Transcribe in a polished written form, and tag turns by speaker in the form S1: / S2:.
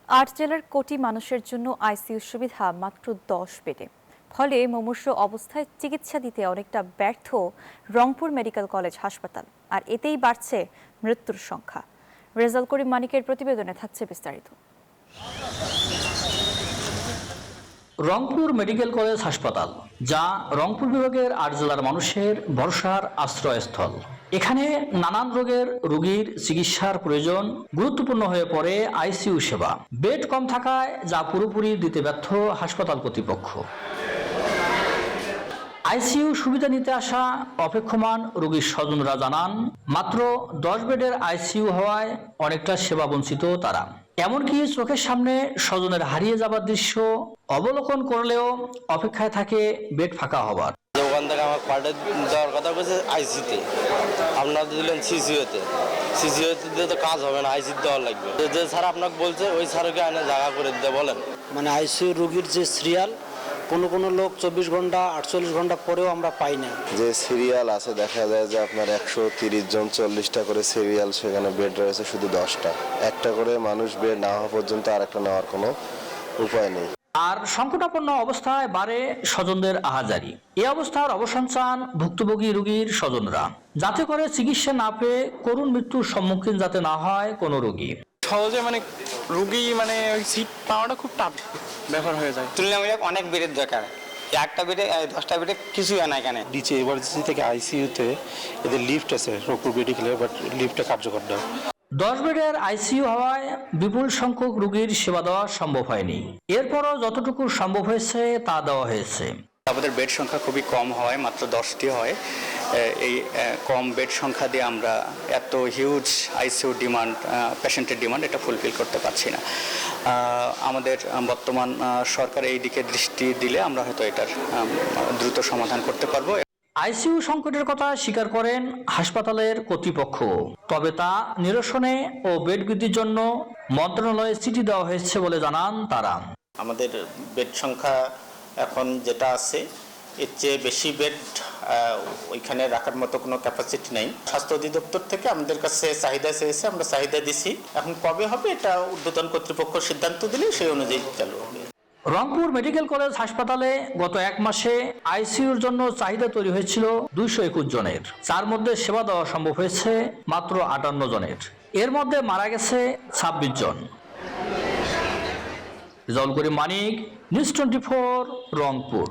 S1: 8 জেলার কোটি মানুষের জন্য আইসিইউ সুবিধা মাত্র 10 বেডে। ফলে মুমূর্ষু অবস্থায় চিকিৎসা দিতে অনেকটা ব্যর্থ রংপুর মেডিকেল কলেজ হাসপাতাল, আর এতেই বাড়ছে মৃত্যুর সংখ্যা। রেজাল করিম মানিকের প্রতিবেদনে থাকছে বিস্তারিত।
S2: রংপুর মেডিকেল কলেজ হাসপাতাল, যা রংপুর বিভাগের 8 জেলার মানুষের ভরসার আশ্রয়স্থল। এখানে নানান রোগের রোগীর চিকিৎসার প্রয়োজন গুরুত্বপূর্ণ হয়ে পড়ে আইসিইউ সেবা। বেড কম থাকায় যা পুরোপুরি দিতে ব্যর্থ হাসপাতাল কর্তৃপক্ষ। আইসিইউ সুবিধা নিতে আসা অপেক্ষমান রোগীর স্বজনরা জানান, মাত্র 10 বেডের আইসিইউ হওয়ায় অনেকটা সেবা বঞ্চিত তারা। এমনকি চোখের সামনে স্বজনের হারিয়ে যাবার দৃশ্য অবলোকন করলেও অপেক্ষায় থাকে বেড ফাঁকা হবার।
S3: ওখান থেকে আমার কোয়ার্টার দেওয়ার কথা বলছে আইসিতে, আপনারা দিলেন সিসিওতে দিয়ে তো কাজ হবে না, আইসি দেওয়ার লাগবে। যে স্যার আপনাকে বলছে ওই স্যারকে আইনে জায়গা করে দিতে বলেন।
S4: মানে আইসিইউ রোগীর যে সিরিয়াল, কোনো লোক 24 ঘন্টা 48 ঘন্টা পরেও আমরা পাই না।
S5: যে সিরিয়াল আছে দেখা যায় যে আপনার 130 জন 40টা করে সিরিয়াল, সেখানে বেড রয়েছে শুধু 10টা। একটা করে মানুষ বেড না হওয়া পর্যন্ত আর একটা নেওয়ার কোনো উপায় নেই।
S2: আর সংকটাপন্ন অবস্থায় বাড়ে স্বজনদের আহাজারি। এই অবস্থার অবসান চান ভুক্তভোগী রোগীর স্বজনরা, যাতে করে চিকিৎসা না পেয়ে করুণ মৃত্যুর সম্মুখীন যাতে না হয় কোনো রোগী।
S6: সহজে রুগী সিট পাওয়াটা খুব টাফ ব্যাপার হয়ে যায়।
S7: তুলনামূলক অনেক বেডের দরকার, একটা বেডে 10টা বেডে কিছুই হয় না এখানে।
S8: ডিচে এমার্জেন্সি থেকে আইসিইউতে এদের লিফট আছে রংপুর মেডিকেলে, বাট লিফটটা কার্যকর না।
S2: 10 বেডের আইসিইউ হওয়ায় বিপুল সংখ্যক রোগীর সেবা দেওয়া সম্ভব হয়নি। এরপরও যতটুকু সম্ভব হয়েছে তা দেওয়া হয়েছে।
S9: আমাদের বেড সংখ্যা খুবই কম হয়, মাত্র 10টি হয়। এই কম বেড সংখ্যা দিয়ে আমরা এত হিউজ আইসিইউ ডিমান্ড, পেশেন্টের ডিমান্ড এটা ফুলফিল করতে পারছি না। আমাদের বর্তমান সরকার এই দিকে দৃষ্টি দিলে আমরা হয়তো এটার দ্রুত সমাধান করতে পারবো।
S2: আইসিইউ সংকটের কথা স্বীকার করেন হাসপাতালের কর্তৃপক্ষ, তবে তা নিরসনে ও বেড বৃদ্ধির জন্য মন্ত্রণালয়ে চিঠি দেওয়া হয়েছে বলে জানান তারা।
S10: আমাদের বেড সংখ্যা এখন যেটা আছে এর চেয়ে বেশি বেড ওইখানে রাখার মতো কোনো ক্যাপাসিটি নেই। স্বাস্থ্য অধিদপ্তর থেকে আমাদের কাছে চাহিদা চেয়েছে, আমরা চাহিদা দিছি। এখন কবে হবে এটা ঊর্ধ্বতন কর্তৃপক্ষ সিদ্ধান্ত দিলে সেই অনুযায়ী চালু হবে।
S2: রংপুর মেডিকেল কলেজ হাসপাতালে গত 1 মাসে আইসিইউর জন্য চাহিদা তৈরি হয়েছিল 221 জনের, যার মধ্যে সেবা দেওয়া সম্ভব হয়েছে মাত্র 58 জনের। এর মধ্যে মারা গেছে 26 জন। রেজাল করিম মানিক, নিউজ 24, রংপুর।